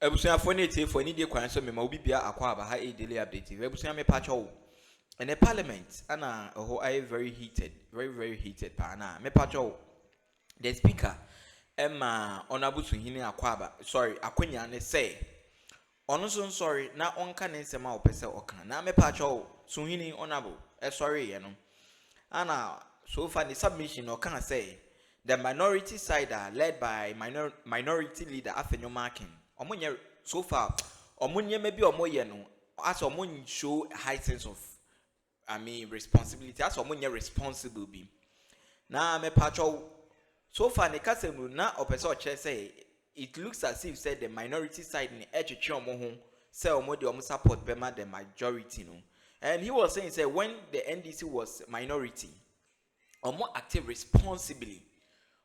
Ebusuya for any day kwan so me ma obi bia akwa aba ha daily update. Ebusuya me pacho. And the parliament ana very heated, very heated pa na me pacho. The speaker Emma onabusu hini akwa aba. Sorry, akwenya ne say. Ono so sorry na onka ne nsema opese oka. Na me pacho suhini onabu. Sorry, you know. Ana so far the submission oka say the minority side are led by minority leader Afenyo Markin. Omunye so far omunye maybe omoye no as omunye show high sense of responsibility as omunye responsible be na me pacho so far ne kasemu na opese oche say it looks as if said the minority side ni echichi omo ho say omo de omo support bema the majority no, and he was saying say when the NDC was minority omo active responsibly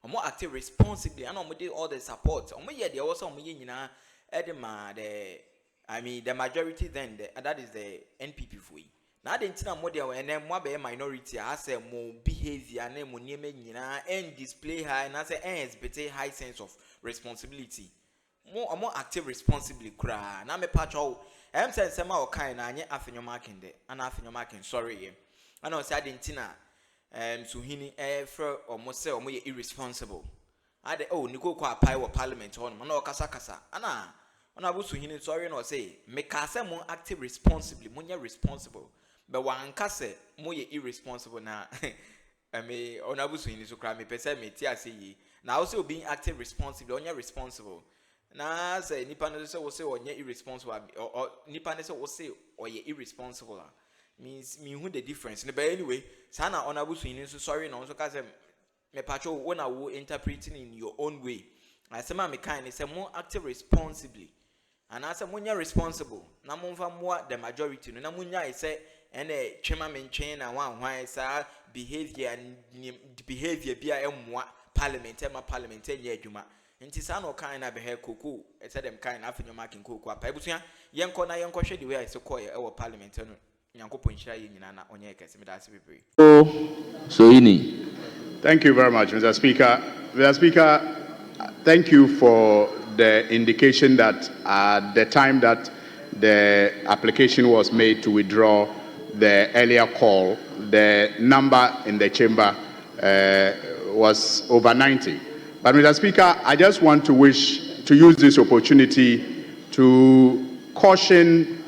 and omo did all the support. Omo ye there was omo ye nyina edema the majority then that is the NPP for. Now the ntina mo there and then mo be minority I say mo behavior na mo nieme nyina and display high na say exhibit high sense of responsibility. More active responsibly kra. Na me pacho em say sema o kan na anye Afenyo Markin de. Ana Afenyo Markin sorry ye. Ana o say ntina suhini for almost say omo ye irresponsible. Ade niko kwa apply wa parliament on na okasa ana ona bu suhini sorry no say me ka say mo active responsibly mo nya responsible but wan ka say mo ye irresponsible na ona bu suhini so kra me pese me ti ase yi na also being active responsibly onya responsible na say nipa no say wo say onya irresponsible or nipa no say wo say oye irresponsible means me who the difference. But anyway, sana honorable swing so sorry no so cause me patrol when I will interpreting in your own way. I say me kind say more active responsibly. And I say munya responsible. Na monfa more the majority. No na munya say and chema menchen and one why say behavior and behavior bia emwa parliament nye adwuma. Nti sa no kind na be he koko. E say them kind Afenyo Markin koko apa. Ebusua yenko na yenko hwe the way I say call e parliament no. Thank you very much, Mr. Speaker. Mr. Speaker, thank you for the indication that at the time that the application was made to withdraw the earlier call, the number in the chamber was over 90. But Mr. Speaker, I just want to use this opportunity to caution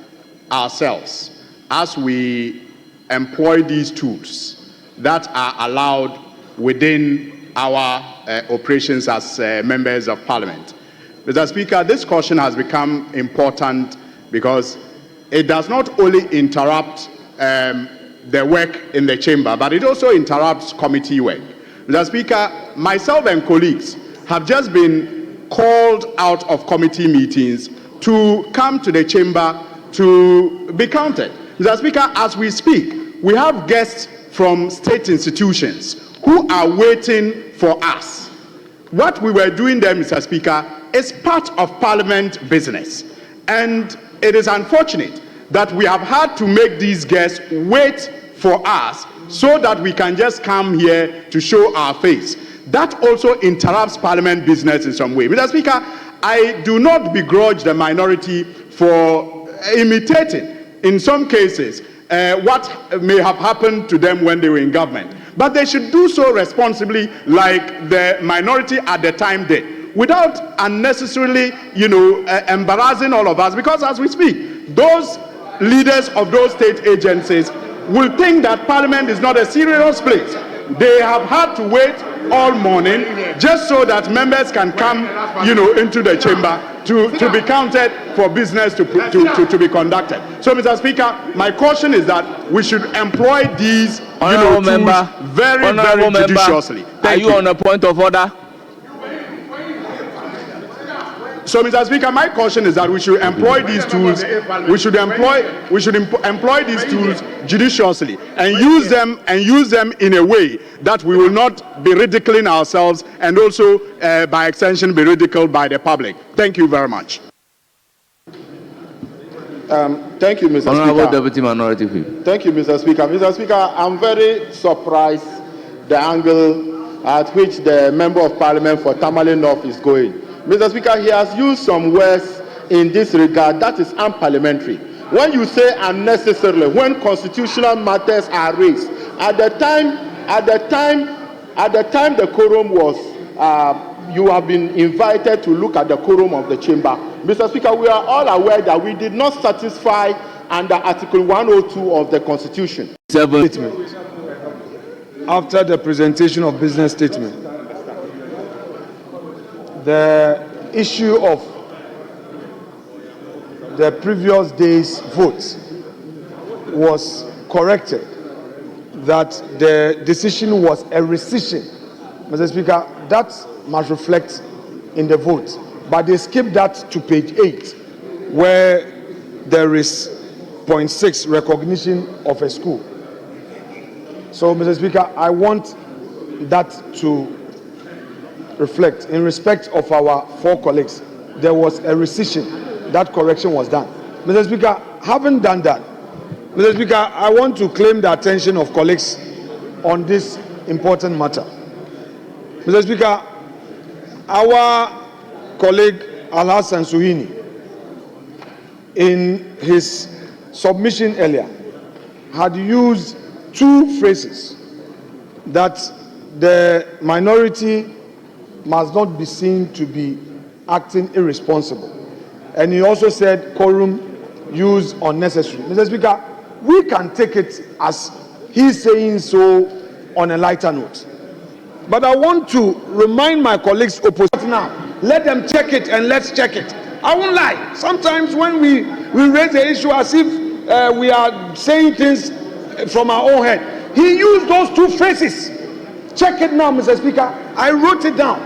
ourselves as we employ these tools that are allowed within our operations as members of parliament. Mr. Speaker, this caution has become important because it does not only interrupt the work in the chamber, but it also interrupts committee work. Mr. Speaker, myself and colleagues have just been called out of committee meetings to come to the chamber to be counted. Mr. Speaker, as we speak, we have guests from state institutions who are waiting for us. What we were doing there, Mr. Speaker, is part of parliament business. And it is unfortunate that we have had to make these guests wait for us so that we can just come here to show our face. That also interrupts parliament business in some way. Mr. Speaker, I do not begrudge the minority for imitating in some cases what may have happened to them when they were in government, but they should do so responsibly like the minority at the time did, without unnecessarily embarrassing all of us, because as we speak, those leaders of those state agencies will think that parliament is not a serious place. They have had to wait all morning just so that members can come into the chamber to be counted for business to be conducted. So, Mr. Speaker, my caution is that we should employ these tools very, very judiciously. Are you on a point of order? So, Mr. Speaker, my caution is that we should employ these tools. We should employ these tools judiciously and use them in a way that we will not be ridiculing ourselves and also, by extension, be ridiculed by the public. Thank you very much. Thank you, Mr. Honorable Speaker. Deputy Minority Whip. Thank you, Mr. Speaker. Mr. Speaker, I'm very surprised the angle at which the Member of Parliament for Tamale North is going. Mr. Speaker, he has used some words in this regard, that is unparliamentary. When you say unnecessarily, when constitutional matters are raised, at the time the quorum was, you have been invited to look at the quorum of the chamber. Mr. Speaker, we are all aware that we did not satisfy under Article 102 of the Constitution. Statement. After the presentation of business statement, the issue of the previous day's vote was corrected, that the decision was a rescission. Mr. Speaker, that must reflect in the vote, but they skipped that to page 8, where there is point 6, recognition of a school. So, Mr. Speaker, I want that to reflect. In respect of our 4 colleagues, there was a rescission. That correction was done. Mr. Speaker, having done that, Mr. Speaker, I want to claim the attention of colleagues on this important matter. Mr. Speaker, our colleague Al-Hassan Suhini, in his submission earlier, had used 2 phrases: that the minority must not be seen to be acting irresponsible, and he also said quorum used unnecessary. Mr. Speaker, we can take it as he's saying so on a lighter note, but I want to remind my colleagues opposite now, let them check it and let's check it. I won't lie, sometimes when we raise the issue as if we are saying things from our own head, he used those 2 phrases. Check it now, Mr. Speaker. I wrote it down,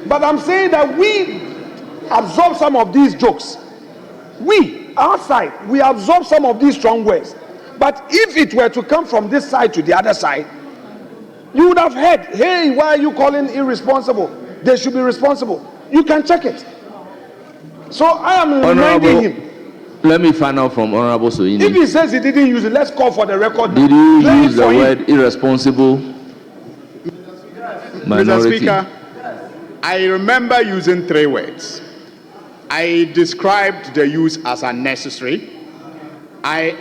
but I'm saying that we absorb some of these jokes. We, our side, we absorb some of these strong words. But if it were to come from this side to the other side, you would have heard, hey, why are you calling irresponsible? They should be responsible. You can check it. So I am reminding him. Let me find out from Honorable Soyini. If he says he didn't use it, let's call for the record. Did you use the word irresponsible minority? Mr. Speaker, I remember using 3 words. I described the use as unnecessary. I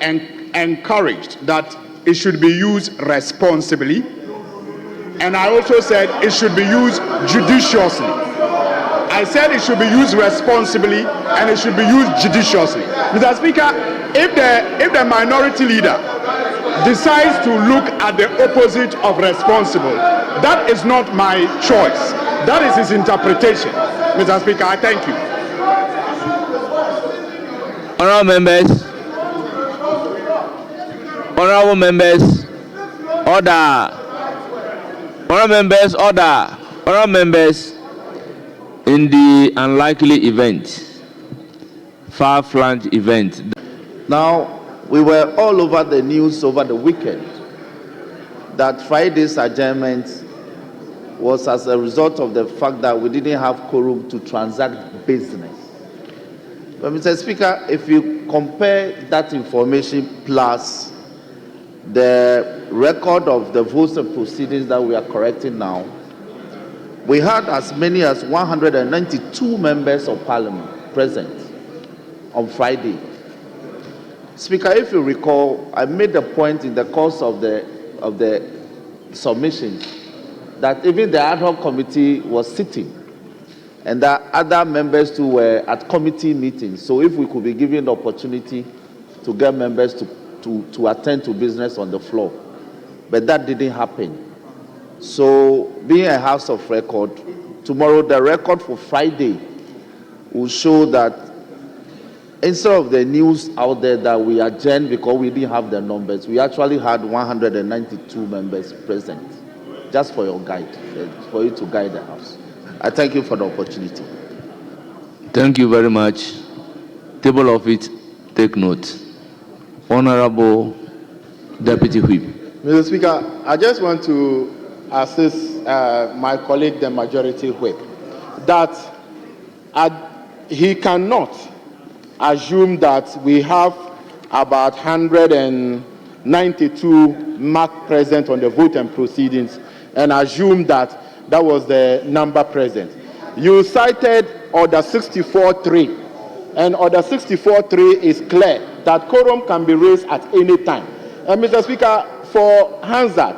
encouraged that it should be used responsibly. And I also said it should be used judiciously. I said it should be used responsibly and it should be used judiciously. Mr. Speaker, if the minority leader decides to look at the opposite of responsible, that is not my choice. That is his interpretation. Mr. Speaker, I thank you. Honorable members, order. Honorable members, order. Honorable members, in the unlikely event, far-flung event. Now, we were all over the news over the weekend that Friday's adjournment was as a result of the fact that we didn't have quorum to transact business. But Mr. Speaker, if you compare that information plus the record of the votes and proceedings that we are correcting now, we had as many as 192 members of parliament present on Friday. Speaker, if you recall, I made a point in the course of the submission that even the ad hoc committee was sitting and that other members too were at committee meetings. So if we could be given the opportunity to get members to attend to business on the floor. But that didn't happen. So being a house of record, tomorrow the record for Friday will show that instead of the news out there that we adjourned because we didn't have the numbers, we actually had 192 members present. Just for your guide, for you to guide the House. I thank you for the opportunity. Thank you very much. Table of it, take note. Honorable Deputy Whip. Mr. Speaker, I just want to assist my colleague, the Majority Whip, that he cannot assume that we have about 192 marked present on the vote and proceedings and assume that that was the number present. You cited Order 64.3 And order 64.3 is clear that quorum can be raised at any time. And Mr. Speaker, for Hansard,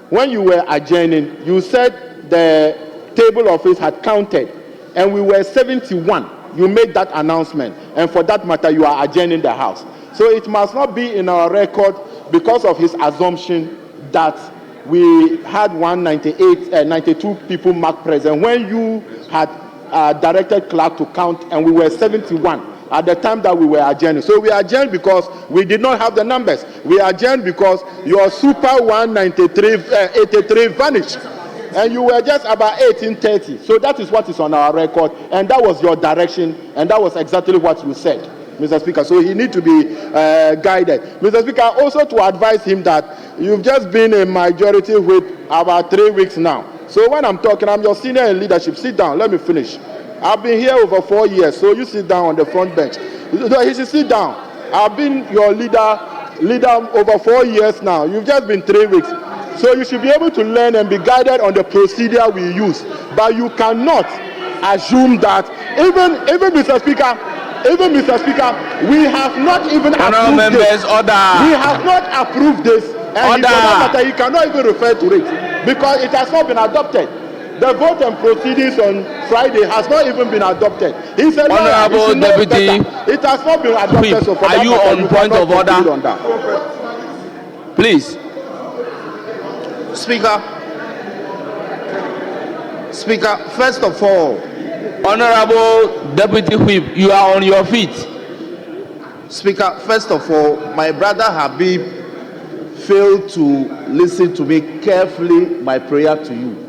when you were adjourning, you said the table office had counted, and we were 71. You made that announcement, and for that matter, you are adjourning the House. So it must not be in our record because of his assumption that we had 92 people marked present when you had directed clerk to count, and we were 71 at the time that we were adjourning. So we adjourned because we did not have the numbers. We adjourned because your super 193 vanished, and you were just about 1830. So that is what is on our record, and that was your direction, and that was exactly what you said, Mr. Speaker. So he needs to be guided. Mr. Speaker, also to advise him that you've just been a majority whip about 3 weeks now. So when I'm talking, I'm your senior in leadership. Sit down, let me finish. I've been here over 4 years, so you sit down on the front bench. He should sit down. I've been your leader over 4 years now. You've just been 3 weeks. So you should be able to learn and be guided on the procedure we use. But you cannot assume that, even Mr. Speaker, we have not even approved this. We have not approved this. And he cannot even refer to it because it has not been adopted. The vote and proceedings on Friday has not even been adopted. He said, Honorable Deputy, it has not been adopted. So are you on point of order? Please. Speaker, first of all, Honorable Deputy Whip, you are on your feet. Speaker, first of all, my brother Habib failed to listen to me carefully. My prayer to you.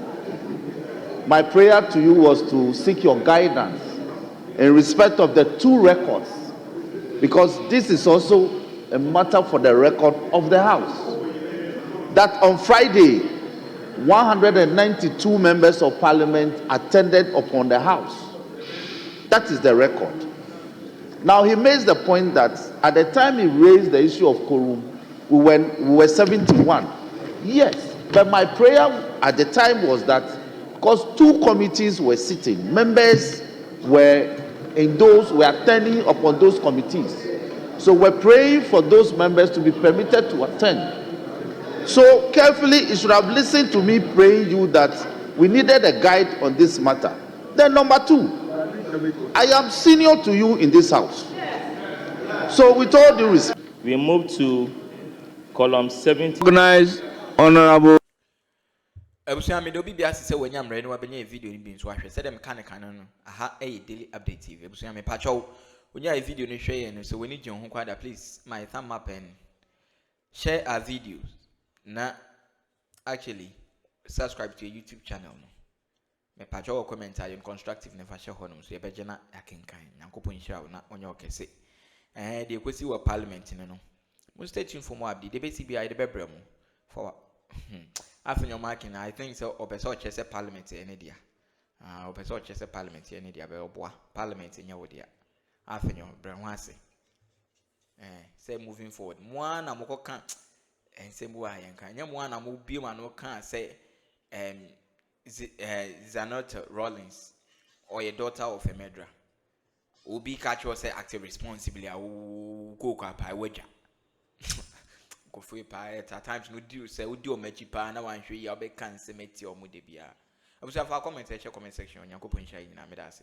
My prayer to you was to seek your guidance in respect of the two records, because this is also a matter for the record of the House. That on Friday, 192 members of Parliament attended upon the House. That is the record. Now he makes the point that at the time he raised the issue of quorum, we were 71. Yes, but my prayer at the time was that because two committees were sitting, members were attending upon those committees. So we're praying for those members to be permitted to attend. So carefully, you should have listened to me praying you that we needed a guide on this matter. Then number two, I am senior to you in this House. So with all due respect, we move to column 70. Recognize Honorable. Ebusia me do bibia se we nyamre no abenya video ni bi nso ahwe se dem kan no aha daily update TV. Ebusia me pacho onya video ni hwe ye no so we ni gyen ho kwada, please my thumb up and share our videos. Na actually subscribe to your YouTube channel no. Me pacho comment are constructive never share honum so ye beje na akenkan. Nyankopon hira wo na onye okese. De kwesi wo parliament no. Mo stay tuned for more update. De be CBI de bebrem for Afenyo Markin, I think so. Opeso chese parliament any dia. Opeso chese parliament any dia. Be oboa parliament in your dia. Afenyo brewase. Say moving forward. Mwana moko kan and say mwa yanka. Nya mwana mo bi ma no kan say Zanot Rollins or your daughter of a medra. Obi catch you say active responsibly. Go kwa pa weja. At times no do say we do mechi pa na wan hwe ya be kan se meti o mu de bia. Abusa fa comment section on Yakopon Shai na medase.